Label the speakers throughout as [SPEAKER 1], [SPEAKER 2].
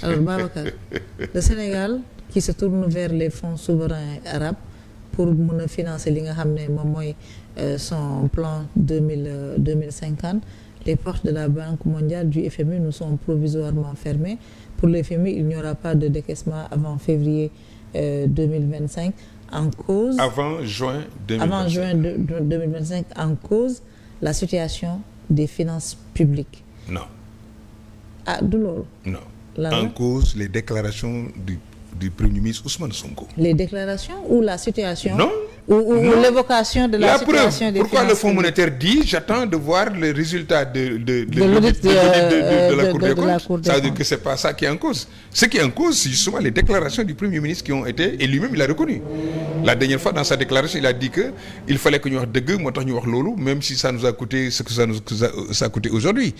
[SPEAKER 1] Alors Babacar, le Sénégal qui se tourne vers les fonds souverains arabes pour mën a financer li nga xam ne moom mooy son plan 2050, les portes de la Banque mondiale, du FMI nous sont provisoirement fermées. Pour le FMI, il n'y aura pas de décaissement avant février 2025. En cause
[SPEAKER 2] avant juin 2025.
[SPEAKER 1] Avant juin 2025, en cause la situation des finances publiques.
[SPEAKER 2] Non.
[SPEAKER 1] Ah, du loolu.
[SPEAKER 2] Non.
[SPEAKER 1] Là,
[SPEAKER 2] en cause les déclarations du Premier ministre Ousmane Sonko.
[SPEAKER 1] Les déclarations ou la situation?
[SPEAKER 2] Non.
[SPEAKER 1] Ou
[SPEAKER 2] Non.
[SPEAKER 1] l'évocation de la situation
[SPEAKER 2] preuve,
[SPEAKER 1] des
[SPEAKER 2] pourquoi
[SPEAKER 1] finances
[SPEAKER 2] le Fonds monétaire dit j'attends de voir le résultat de
[SPEAKER 1] l'audit
[SPEAKER 2] de la Cour des comptes.
[SPEAKER 1] des
[SPEAKER 2] Ça veut dire
[SPEAKER 1] comptes.
[SPEAKER 2] que c'est pas ça qui est en cause. Ce qui est en cause, c'est justement les déclarations du Premier ministre qui ont été, et lui-même il a reconnu. La dernière fois dans sa déclaration, il a dit que il fallait que ñu wax dëgg moo tax ñu wax loolu, même si ça nous a coûté ce que ça a coûté aujourd'hui.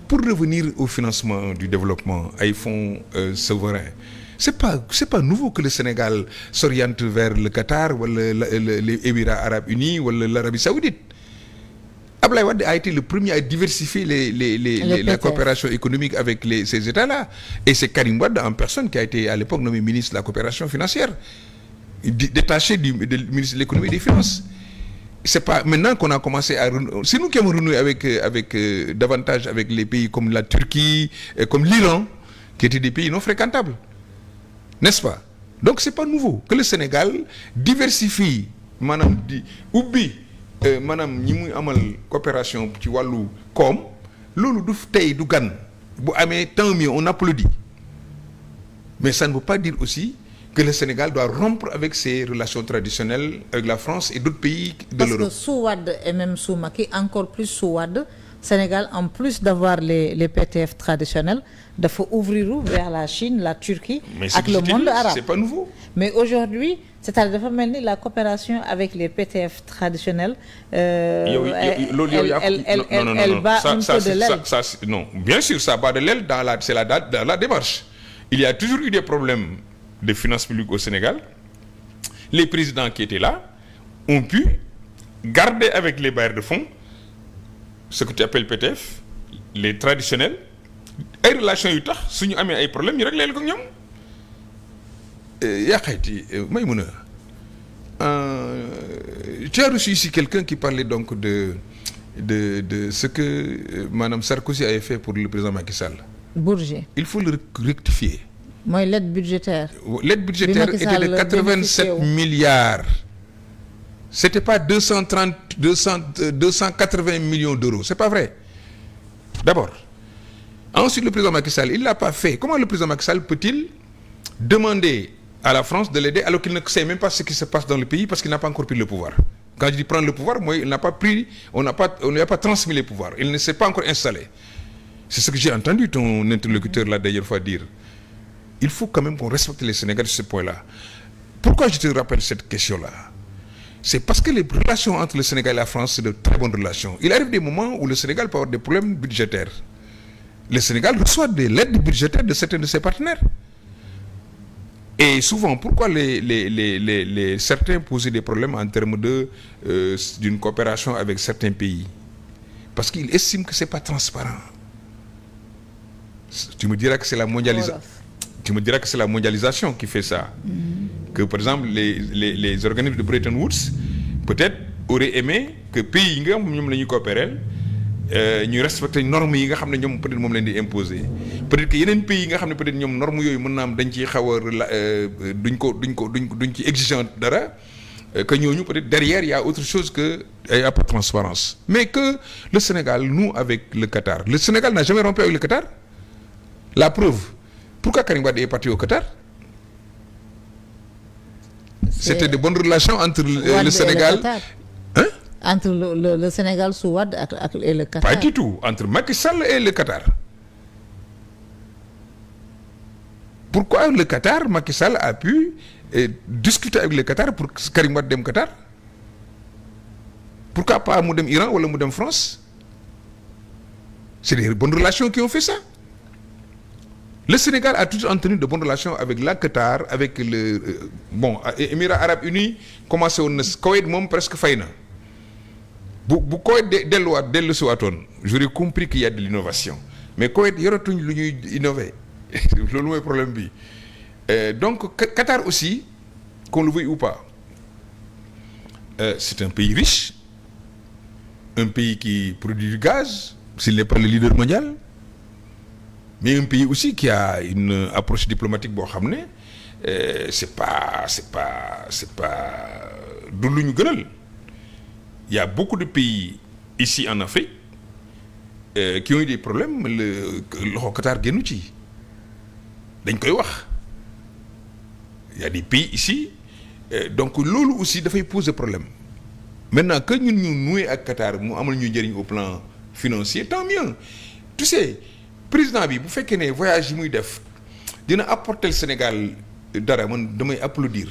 [SPEAKER 2] Pour revenir au financement du développement ay fonds souverains, c'est pas nouveau que le Sénégal s'oriente vers le Qatar wala les Émirats arabes unis wala l'Arabie saoudite. Abdoulaye Wade a été le premier à diversifier la coopération économique avec ces États-là. Et c'est Karim Wade en personne qui a été à l'époque nommé ministre de la coopération financière, détaché du ministre de l'économie et des finances. C'est pas maintenant qu'on a commencé à c'est nous qui avons renoué avec davantage avec les pays comme la Turquie, comme l'Iran, qui étaient des pays non fréquentables. N'est-ce pas? Donc c'est pas nouveau que le Sénégal diversifie maanaam di ubbi maanaam ñi muy amal coopération ci wàllu koom loolu du tey du gan bu amee tant mieux on applaudit, mais ça ne veut pas dire aussi que le Sénégal doit rompre avec ses relations traditionnelles avec la France et d'autres pays de l'Europe.
[SPEAKER 1] Parce que sous Wade et même sous Macky, encore plus sous Wade, Sénégal, en plus d'avoir les PTF traditionnels, dafa ouvrir vers la Chine, la Turquie ak le monde arabe.
[SPEAKER 2] C'est pas nouveau.
[SPEAKER 1] Mais aujourd'hui, c'est-à-dire dafa mel ni la coopération avec les PTF traditionnels, elle bat un peu de l'aile.
[SPEAKER 2] Non, bien sûr, ça bat de l'aile dans la démarche. Il y a toujours eu des problèmes de finances publiques au Sénégal. Les présidents qui étaient là ont pu garder avec les bailleurs de fonds ce que tu appelles PTF, les traditionnels, ay relations yu tax suñu amee ay problèmes ñu réglé ko ñoom. yaa xayti Maïmouna, tu as reçu ici quelqu'un qui parlait donc de ce que Madame Sarkozy avait fait pour le président Macky Sall.
[SPEAKER 1] Bourget.
[SPEAKER 2] Il faut le rectifier.
[SPEAKER 1] Mooy l'aide budgétaire.
[SPEAKER 2] L'aide budgétaire était de 87 milliards. C'était pas 280 millions d'euros. C'est pas vrai. D'abord. Ensuite, le président Macky Sall, il l'a pas fait. Comment le président Macky Sall peut-il demander à la France de l'aider alors qu'il ne sait même pas ce qui se passe dans le pays parce qu'il n'a pas encore pris le pouvoir? Quand je dis prendre le pouvoir, moi, il n'a pas pris, on ne lui a pas transmis les pouvoirs. Il ne s'est pas encore installé. C'est ce que j'ai entendu ton interlocuteur la dernière fois dire. Il faut quand même qu'on respecte les Sénégalais sur ce point-là. Pourquoi je te rappelle cette question-là? C'est parce que les relations entre le Sénégal et la France, c'est de très bonnes relations. Il arrive des moments où le Sénégal peut avoir des problèmes budgétaires. Le Sénégal reçoit de l'aide budgétaire de certains de ses partenaires. Et souvent, pourquoi certains posaient des problèmes en termes d'une coopération avec certains pays? Parce qu'ils estiment que c'est pas transparent. Tu me diras que c'est la mondialisation. Tu me diras que c'est la mondialisation qui fait ça. Que par exemple les organismes de Bretton Woods peut-être auraient aimé que pays yi nga xam ñoom la ñuy coopérer ñu respecter normes yi nga xam ne ñoom peut-être moom leen di imposer. Peut-être que yeneen pays yi nga xam ne peut-être ñoom normes yooyu mën naa am dañ ciy xaw a duñ ci exigeant dara que ñooñu peut-être derrière il y a autre chose que il y a pas de transparence. Mais que le Sénégal, nous avec le Qatar, le Sénégal n'a jamais rompu avec le Qatar. La preuve. Pourquoi Karim Wade est parti au Qatar? C'était de bonnes relations entre le Sénégal. Hein?
[SPEAKER 1] Entre le Sénégal sous Wade et le Qatar.
[SPEAKER 2] Pas du tout. Entre Macky Sall et le Qatar. Pourquoi le Qatar, Macky Sall a pu discuter avec le Qatar pour que Karim Wade dem Qatar? Pourquoi pas mu dem Iran ou mu dem France? C'est des bonnes relations qui ont fait ça. Le Sénégal a toujours entretenu de bonnes relations avec la Qatar, avec le Émirats arabes unis. Commencé woon na Koweït moom presque fay na. bu Koweït dellu si waatoon j'aurais compris qu'il y a de l'innovation mais Koweït yoratuñ lu ñuy innover loolu mooy problème bi donc Qatar aussi qu'on le veuille ou pas c'est un pays riche, un pays qui produit du gaz s'il n'est pas le leader mondial, mais un pays aussi qui a une approche diplomatique boo xam ne c'est pas du lu ñu gënal. Il y a beaucoup de pays ici en Afrique qui ont eu des problèmes loxo Qatar génnu ci dañ koy wax. Il y a des pays ici donc loolu aussi dafay poser problème maintenant que ñun ñu noué ak Qatar mu amal ñu njëriñ au plan financier tant mieux. Tu sais président bi bu fekkee ne voyage yi muy def dina apporter le Sénégal dara man damay applaudir.